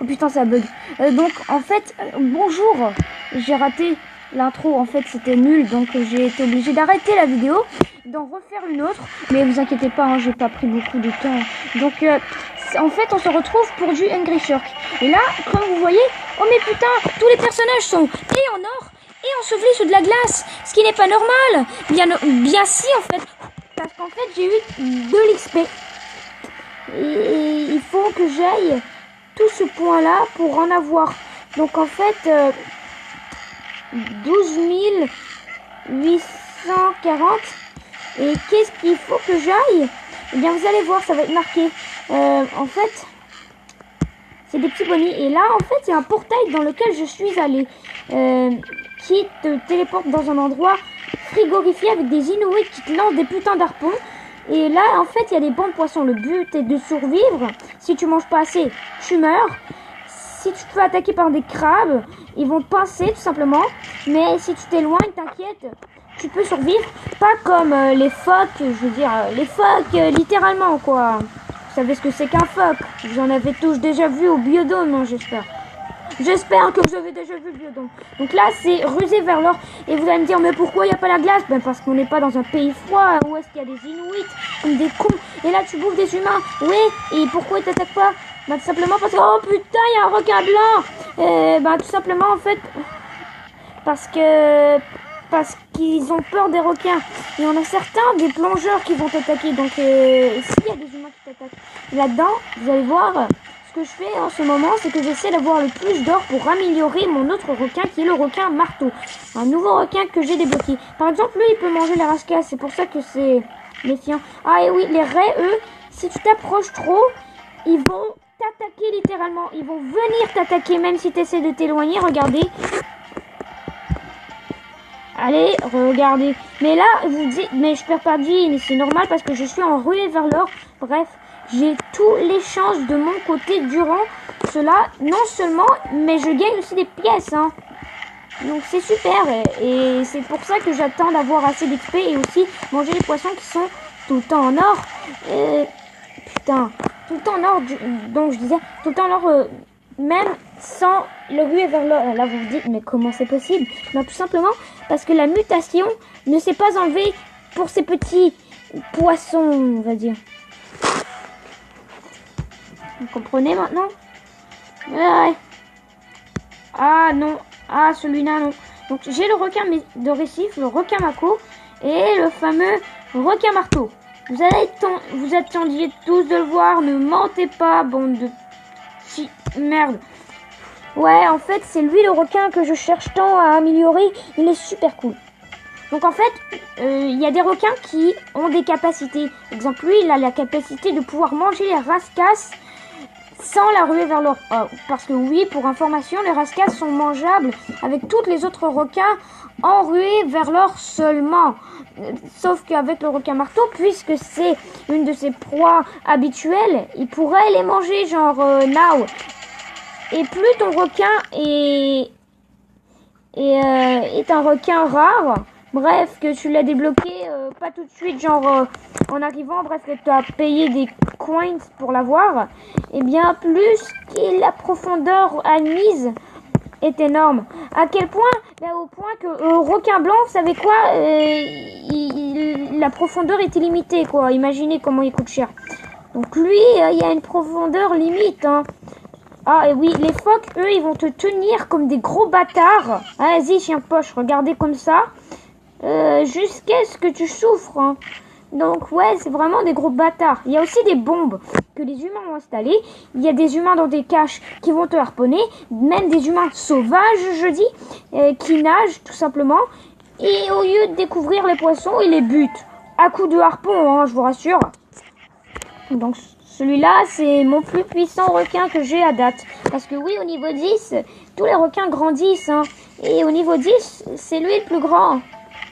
Oh putain, ça bug. Donc, en fait, bonjour. J'ai raté l'intro. En fait, c'était nul. Donc, j'ai été obligé d'arrêter la vidéo, d'en refaire une autre. Mais vous inquiétez pas, hein, j'ai pas pris beaucoup de temps. Donc, en fait, on se retrouve pour du Angry Shark. Et là, comme vous voyez, oh mais putain, tous les personnages sont et en or et ensevelis sous de la glace. Ce qui n'est pas normal. Bien si, en fait. Parce qu'en fait, j'ai eu de l'XP. Et il faut que j'aille tout ce point là pour en avoir. Donc en fait 12 840. Et qu'est-ce qu'il faut que j'aille? Eh bien vous allez voir, ça va être marqué. En fait c'est des petits bonnies. Et là en fait c'est un portail dans lequel je suis allé, qui te téléporte dans un endroit frigorifié avec des Inuits qui te lancent des putains d'harpons. Et là, en fait, il y a des bancs de poissons. Le but est de survivre. Si tu manges pas assez, tu meurs. Si tu te fais attaquer par des crabes, ils vont te pincer, tout simplement. Mais si tu t'éloignes, t'inquiète, tu peux survivre. Pas comme les phoques, je veux dire, les phoques, littéralement, quoi. Vous savez ce que c'est qu'un phoque? Vous en avez tous déjà vu au biodôme, hein, j'espère. J'espère que vous avez déjà vu le biodôme. Donc là, c'est rusé vers l'or. Et vous allez me dire, mais pourquoi il n'y a pas la glace? Ben parce qu'on n'est pas dans un pays froid où est-ce qu'il y a des Inuits, comme des cons. Et là, tu bouffes des humains. Oui, et pourquoi ils t'attaquent pas? Ben tout simplement parce que, oh putain, il y a un requin blanc. Ben tout simplement, en fait, parce qu'ils ont peur des requins. Et on a certains des plongeurs qui vont t'attaquer. Donc, s'il y a des humains qui t'attaquent là-dedans, vous allez voir... Ce que je fais en ce moment, c'est que j'essaie d'avoir le plus d'or pour améliorer mon autre requin qui est le requin marteau. Un nouveau requin que j'ai débloqué. Par exemple, lui, il peut manger les rascasses. C'est pour ça que c'est méfiant. Ah et oui, les raies, eux, si tu t'approches trop, ils vont t'attaquer littéralement. Ils vont venir t'attaquer même si tu essaies de t'éloigner. Regardez. Allez, regardez. Mais là, vous dites, mais je perds pas de vie. Mais c'est normal parce que je suis en ruée vers l'or. Bref. J'ai tous les chances de mon côté durant cela, non seulement, mais je gagne aussi des pièces, hein. Donc c'est super, et c'est pour ça que j'attends d'avoir assez d'XP et aussi manger les poissons qui sont tout le temps en or. Putain, tout le temps en or, donc je disais, tout le temps en or, même sans le ruer vers l'or. Là vous vous dites, mais comment c'est possible? Ben, tout simplement parce que la mutation ne s'est pas enlevée pour ces petits poissons, on va dire. Vous comprenez maintenant? Ouais. Ah non. Ah celui-là non. Donc j'ai le requin de récif, le requin mako et le fameux requin marteau. Vous attendiez tous de le voir, ne mentez pas, bande de merde. Ouais, en fait c'est lui le requin que je cherche tant à améliorer. Il est super cool. Donc en fait, il y a des requins qui ont des capacités. Par exemple, lui, il a la capacité de pouvoir manger les rascasses sans la ruer vers l'or. Parce que oui, pour information, les rascasses sont mangeables avec tous les autres requins en ruée vers l'or seulement. Sauf qu'avec le requin marteau, puisque c'est une de ses proies habituelles, il pourrait les manger genre now. Et plus ton requin est un requin rare, bref, que tu l'as débloqué pas tout de suite, genre en arrivant, bref, que tu as payé des coins pour l'avoir, et bien plus la profondeur admise est énorme. À quel point? Ben, au point que requin blanc, vous savez quoi, la profondeur est illimitée, quoi. Imaginez comment il coûte cher. Donc lui, il y a une profondeur limite, hein. Ah et oui, les phoques, eux, ils vont te tenir comme des gros bâtards. Vas-y, chien poche, regardez comme ça. Jusqu'à ce que tu souffres, hein. Donc ouais, c'est vraiment des gros bâtards. Il y a aussi des bombes que les humains ont installées. Il y a des humains dans des caches qui vont te harponner. Même des humains sauvages, je dis, qui nagent tout simplement. Et au lieu de découvrir les poissons, ils les butent. À coups de harpon, hein, je vous rassure. Donc celui-là, c'est mon plus puissant requin que j'ai à date. Parce que oui, au niveau 10, tous les requins grandissent, hein. Et au niveau 10, c'est lui le plus grand.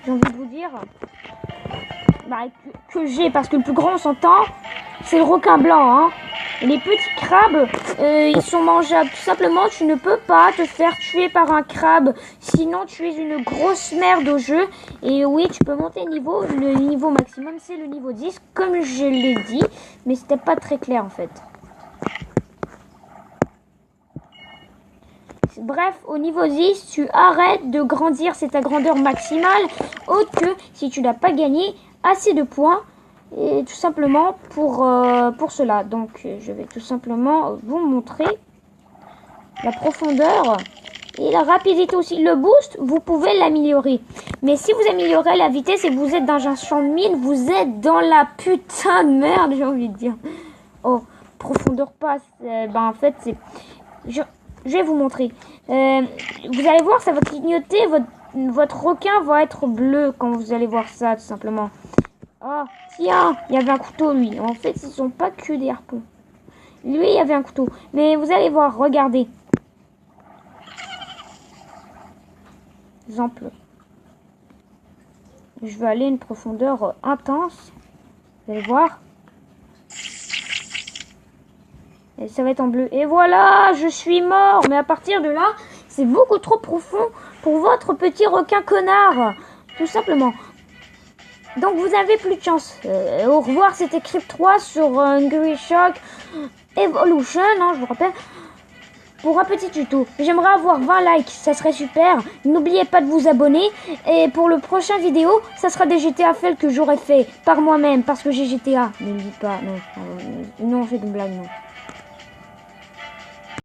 J'ai envie de vous dire... Bah, que j'ai, parce que le plus grand on s'entend, c'est le requin blanc, hein. Et les petits crabes, ils sont mangeables. Tout simplement, tu ne peux pas te faire tuer par un crabe, sinon tu es une grosse merde au jeu. Et oui, tu peux monter niveau, le niveau maximum c'est le niveau 10, comme je l'ai dit, mais c'était pas très clair en fait. Bref, au niveau 10, tu arrêtes de grandir, c'est ta grandeur maximale. Autre que si tu n'as pas gagné assez de points. Et tout simplement pour cela. Donc, je vais tout simplement vous montrer la profondeur. Et la rapidité aussi. Le boost, vous pouvez l'améliorer. Mais si vous améliorez la vitesse et vous êtes dans un champ de mine, vous êtes dans la putain de merde, j'ai envie de dire. Oh, profondeur passe. En fait, c'est... Je vais vous montrer. Vous allez voir, ça va clignoter. Votre requin va être bleu quand vous allez voir ça, tout simplement. Oh, tiens, il y avait un couteau, lui. En fait, ce sont pas que des harpons. Lui, il y avait un couteau. Mais vous allez voir, regardez. Exemple. Je vais aller à une profondeur intense. Vous allez voir. Et ça va être en bleu. Et voilà, je suis mort. Mais à partir de là, c'est beaucoup trop profond pour votre petit requin connard. Tout simplement. Donc vous avez plus de chance. Au revoir, c'était Crypt 3 sur Hungry Shark Evolution, hein, je vous rappelle. Pour un petit tuto. J'aimerais avoir 20 likes, ça serait super. N'oubliez pas de vous abonner. Et pour le prochain vidéo, ça sera des GTA fail que j'aurais fait par moi-même. Parce que j'ai GTA. Ne le dis pas, non. Non, j'ai une blague, non.